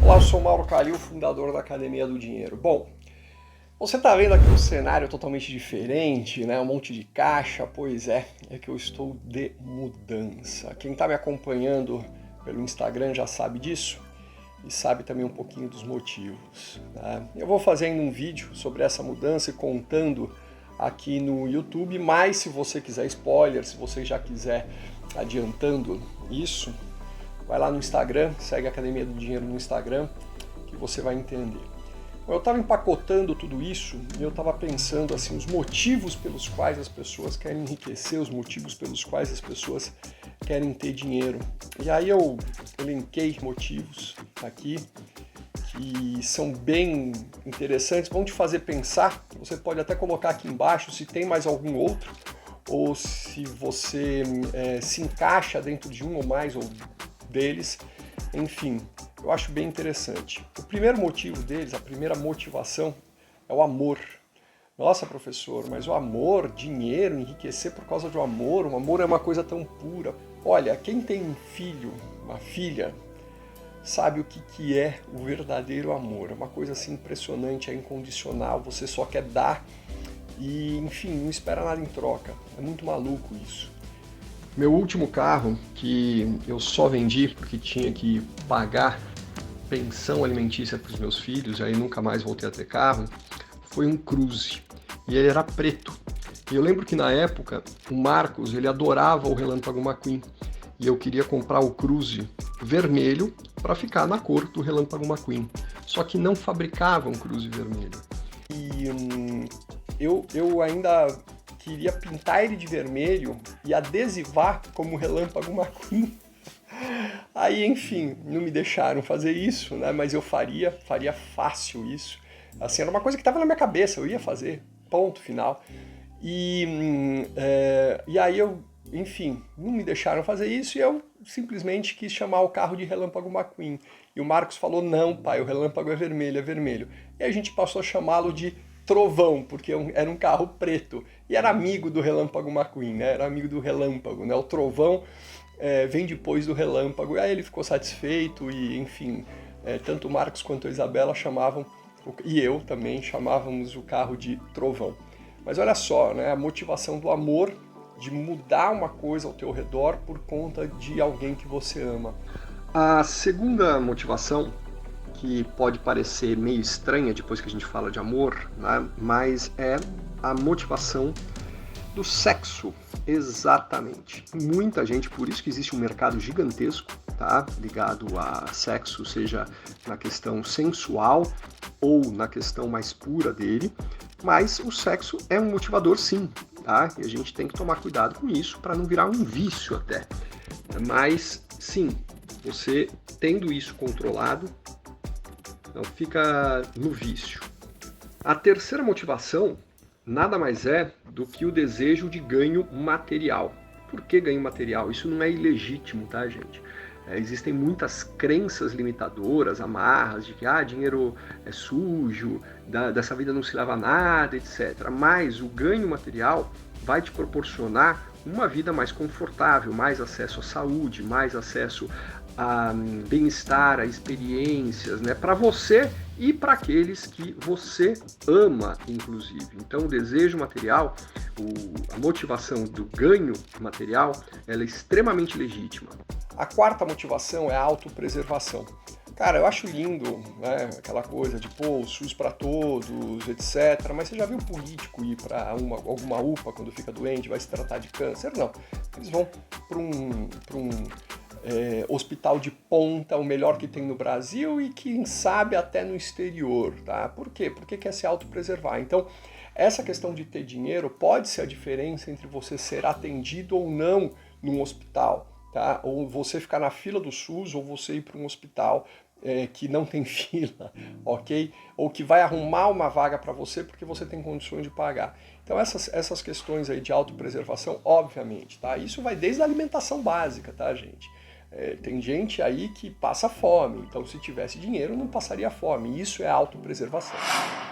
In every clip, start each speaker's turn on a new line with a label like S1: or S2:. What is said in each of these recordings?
S1: Olá, eu sou Mauro Calil, fundador da Academia do Dinheiro. Bom, você está vendo aqui um cenário totalmente diferente, né? Um monte de caixa, pois é que eu estou de mudança. Quem está me acompanhando pelo Instagram já sabe disso e sabe também um pouquinho dos motivos, tá? Eu vou fazendo um vídeo sobre essa mudança e contando aqui no YouTube, mas se você quiser spoiler, se você já quiser adiantando isso, vai lá no Instagram, segue a Academia do Dinheiro no Instagram, que você vai entender. Eu estava empacotando tudo isso e eu estava pensando assim, os motivos pelos quais as pessoas querem enriquecer, os motivos pelos quais as pessoas querem ter dinheiro. E aí eu elenquei motivos aqui que são bem interessantes, vão te fazer pensar. Você pode até colocar aqui embaixo se tem mais algum outro, ou se você se encaixa dentro de um ou mais deles, enfim, eu acho bem interessante. O primeiro motivo deles, a primeira motivação, é o amor. Nossa, professor, mas o amor, dinheiro, enriquecer por causa do amor, o amor é uma coisa tão pura. Olha, quem tem um filho, uma filha, sabe o que é o verdadeiro amor. É uma coisa assim impressionante, é incondicional, você só quer dar e, enfim, não espera nada em troca. É muito maluco isso. Meu último carro, que eu só vendi porque tinha que pagar pensão alimentícia para os meus filhos, aí nunca mais voltei a ter carro, foi um Cruze. E ele era preto. E eu lembro que na época, o Marcos, ele adorava o Relâmpago McQueen. E eu queria comprar o Cruze vermelho para ficar na cor do Relâmpago McQueen. Só que não fabricavam Cruze vermelho. E eu ainda queria pintar ele de vermelho e adesivar como Relâmpago McQueen. Aí, enfim, não me deixaram fazer isso, né? Mas eu faria fácil isso. Assim, era uma coisa que estava na minha cabeça, eu ia fazer, ponto final. E aí eu, enfim, não me deixaram fazer isso e eu simplesmente quis chamar o carro de Relâmpago McQueen. E o Marcos falou, não, pai, o relâmpago é vermelho, é vermelho. E a gente passou a chamá-lo de Trovão, porque era um carro preto. E era amigo do Relâmpago McQueen, né? Era amigo do Relâmpago, né? O Trovão vem depois do Relâmpago. E aí ele ficou satisfeito e, enfim, tanto o Marcos quanto a Isabela chamavam, e eu também, chamávamos o carro de Trovão. Mas olha só, né? A motivação do amor, de mudar uma coisa ao teu redor por conta de alguém que você ama. A segunda motivação, que pode parecer meio estranha depois que a gente fala de amor, né? Mas é a motivação do sexo, exatamente. Muita gente, por isso que existe um mercado gigantesco, tá? Ligado a sexo, seja na questão sensual ou na questão mais pura dele, mas o sexo é um motivador sim, tá? E a gente tem que tomar cuidado com isso para não virar um vício até. Mas sim, você tendo isso controlado, não fica no vício. A terceira motivação nada mais é do que o desejo de ganho material. Por que ganho material? Isso não é ilegítimo, tá, gente? Existem muitas crenças limitadoras, amarras, de que dinheiro é sujo, dessa vida não se leva nada, etc. Mas o ganho material vai te proporcionar uma vida mais confortável, mais acesso à saúde, mais acesso a bem-estar, a experiências, né, para você e para aqueles que você ama, inclusive. Então, o desejo material, a motivação do ganho material, ela é extremamente legítima. A quarta motivação é a autopreservação. Cara, eu acho lindo, né, aquela coisa de, pô, SUS para todos, etc. Mas você já viu um político ir para alguma UPA quando fica doente, vai se tratar de câncer? Não. Eles vão para um hospital de ponta, o melhor que tem no Brasil e quem sabe até no exterior, tá? Por quê? Porque quer se autopreservar. Então, essa questão de ter dinheiro pode ser a diferença entre você ser atendido ou não num hospital, tá? Ou você ficar na fila do SUS ou você ir para um hospital que não tem fila, ok? Ou que vai arrumar uma vaga para você porque você tem condições de pagar. Então essas questões aí de autopreservação, obviamente, tá? Isso vai desde a alimentação básica, tá, gente? Tem gente aí que passa fome, então se tivesse dinheiro não passaria fome. Isso é autopreservação.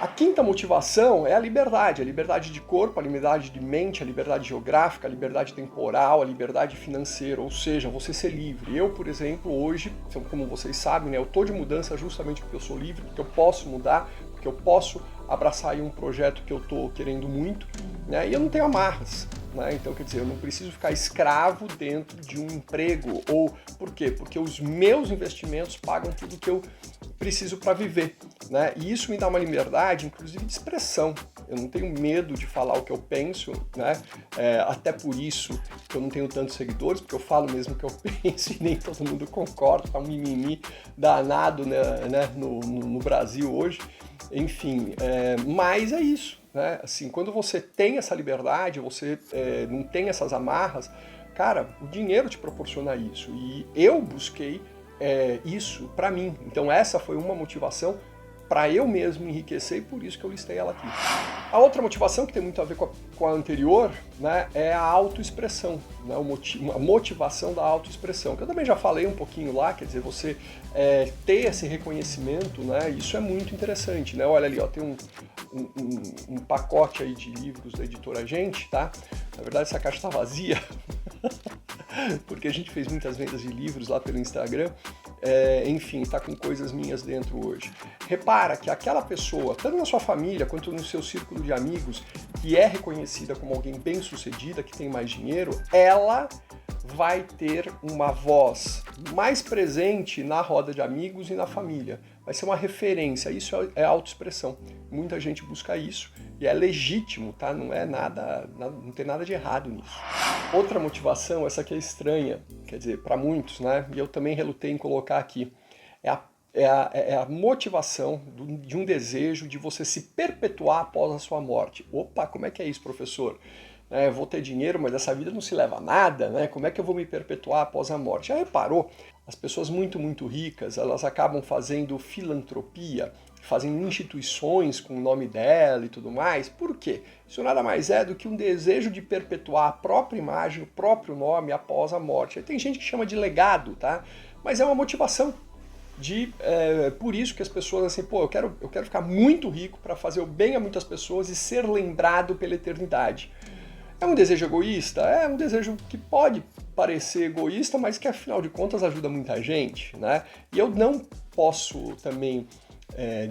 S1: A quinta motivação é a liberdade de corpo, a liberdade de mente, a liberdade geográfica, a liberdade temporal, a liberdade financeira, ou seja, você ser livre. Eu, por exemplo, hoje, como vocês sabem, né, eu tô de mudança justamente porque eu sou livre, porque eu posso mudar, porque eu posso abraçar aí um projeto que eu tô querendo muito, né, e eu não tenho amarras. Então, quer dizer, eu não preciso ficar escravo dentro de um emprego. Ou por quê? Porque os meus investimentos pagam tudo que eu preciso para viver, né? E isso me dá uma liberdade, inclusive de expressão. Eu não tenho medo de falar o que eu penso, né? Até por isso que eu não tenho tantos seguidores, porque eu falo mesmo o que eu penso e nem todo mundo concorda. Tá um mimimi danado, né, no Brasil hoje. Enfim, mas é isso. Né? Assim, quando você tem essa liberdade, você não tem essas amarras, cara, o dinheiro te proporciona isso. E eu busquei isso para mim. Então essa foi uma motivação para eu mesmo enriquecer e por isso que eu listei ela aqui. A outra motivação, que tem muito a ver com a anterior, né, é a autoexpressão, né, a motivação da autoexpressão, que eu também já falei um pouquinho lá, quer dizer, você ter esse reconhecimento, né, isso é muito interessante, né? Olha ali, ó, tem um pacote aí de livros da editora Gente, tá? Na verdade essa caixa tá vazia, porque a gente fez muitas vendas de livros lá pelo Instagram, enfim, tá com coisas minhas dentro hoje. Repara que aquela pessoa, tanto na sua família quanto no seu círculo de amigos, que é reconhecida como alguém bem-sucedida, que tem mais dinheiro, ela vai ter uma voz mais presente na roda de amigos e na família. Vai ser uma referência, isso é autoexpressão. Muita gente busca isso e é legítimo, tá? Não é nada, não tem nada de errado nisso. Outra motivação, essa aqui é estranha, quer dizer, para muitos, né? E eu também relutei em colocar aqui, é a motivação de um desejo de você se perpetuar após a sua morte. Opa, como é que é isso, professor? Eu vou ter dinheiro, mas essa vida não se leva a nada, né? Como é que eu vou me perpetuar após a morte? Já reparou? As pessoas muito, muito ricas, elas acabam fazendo filantropia, fazendo instituições com o nome dela e tudo mais. Por quê? Isso nada mais é do que um desejo de perpetuar a própria imagem, o próprio nome após a morte. Aí tem gente que chama de legado, tá? Mas é uma motivação. Por isso que as pessoas assim, pô, eu quero ficar muito rico para fazer o bem a muitas pessoas e ser lembrado pela eternidade. É um desejo egoísta? É um desejo que pode parecer egoísta, mas que afinal de contas ajuda muita gente, né? E eu não posso também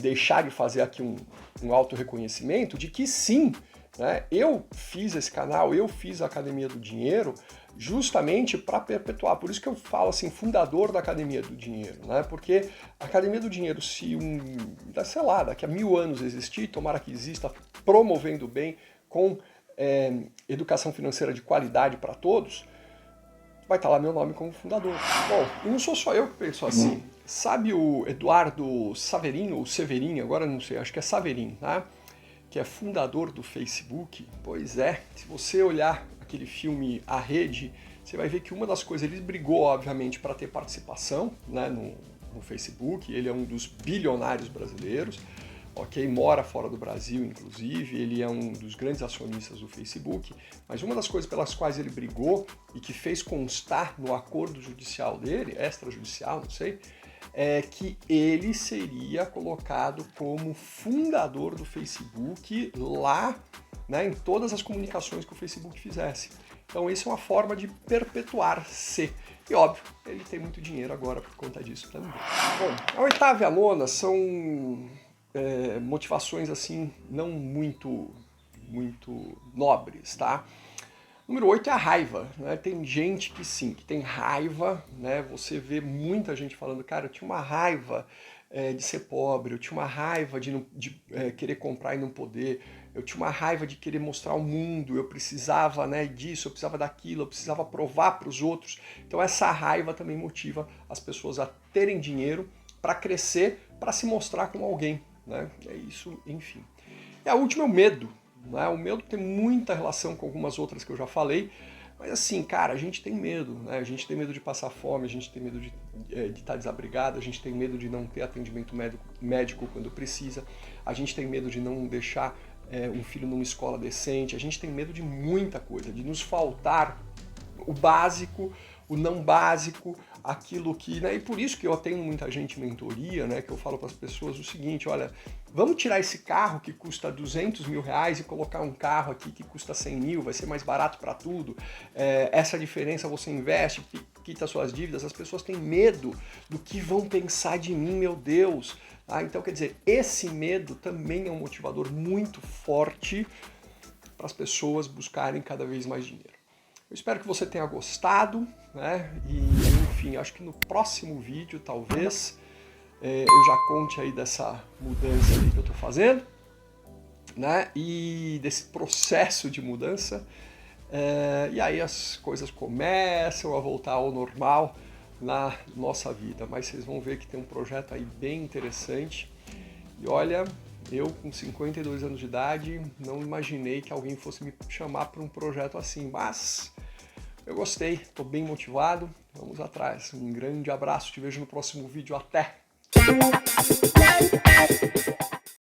S1: deixar de fazer aqui um auto-reconhecimento de que sim, né, eu fiz esse canal, eu fiz a Academia do Dinheiro justamente para perpetuar. Por isso que eu falo assim, fundador da Academia do Dinheiro, né? Porque a Academia do Dinheiro, se sei lá, daqui a 1000 anos existir, tomara que exista, promovendo bem, com educação financeira de qualidade para todos, vai estar lá meu nome como fundador. Bom, e não sou só eu que penso assim. Sabe o Eduardo Saverin, ou Severin, agora não sei, acho que é Saverin, tá? Que é fundador do Facebook. Pois é, se você olhar aquele filme A Rede, você vai ver que uma das coisas, ele brigou, obviamente, para ter participação, né, no Facebook, ele é um dos bilionários brasileiros, ok, mora fora do Brasil, inclusive, ele é um dos grandes acionistas do Facebook, mas uma das coisas pelas quais ele brigou e que fez constar no acordo judicial dele, extrajudicial, não sei, é que ele seria colocado como fundador do Facebook lá, né, em todas as comunicações que o Facebook fizesse. Então isso é uma forma de perpetuar-se. E óbvio, ele tem muito dinheiro agora por conta disso também. Bom, a oitava e a nona são motivações assim não muito nobres, tá? Número 8 é a raiva, né? Tem gente que sim, que tem raiva, né? Você vê muita gente falando, cara, eu tinha uma raiva de ser pobre, eu tinha uma raiva de querer comprar e não poder, eu tinha uma raiva de querer mostrar ao mundo, eu precisava, né, disso, eu precisava daquilo, eu precisava provar para os outros. Então essa raiva também motiva as pessoas a terem dinheiro para crescer, para se mostrar como alguém, né? É isso, enfim. E a última é o medo. O medo tem muita relação com algumas outras que eu já falei, mas assim, cara, a gente tem medo, né? A gente tem medo de passar fome, a gente tem medo de estar desabrigado, a gente tem medo de não ter atendimento médico quando precisa, a gente tem medo de não deixar um filho numa escola decente, a gente tem medo de muita coisa, de nos faltar o básico, o não básico, aquilo que, né, e por isso que eu tenho muita gente em mentoria, né, que eu falo para as pessoas o seguinte, olha, vamos tirar esse carro que custa 200 mil reais e colocar um carro aqui que custa 100 mil, vai ser mais barato para tudo, essa diferença você investe, quita suas dívidas, as pessoas têm medo do que vão pensar de mim, meu Deus. Então, quer dizer, esse medo também é um motivador muito forte para as pessoas buscarem cada vez mais dinheiro. Eu espero que você tenha gostado, né? E, enfim, acho que no próximo vídeo, talvez, eu já conte aí dessa mudança aí que eu estou fazendo, né? E desse processo de mudança. E aí as coisas começam a voltar ao normal na nossa vida. Mas vocês vão ver que tem um projeto aí bem interessante. E olha, eu com 52 anos de idade não imaginei que alguém fosse me chamar para um projeto assim, mas eu gostei, estou bem motivado, vamos atrás. Um grande abraço, te vejo no próximo vídeo, até!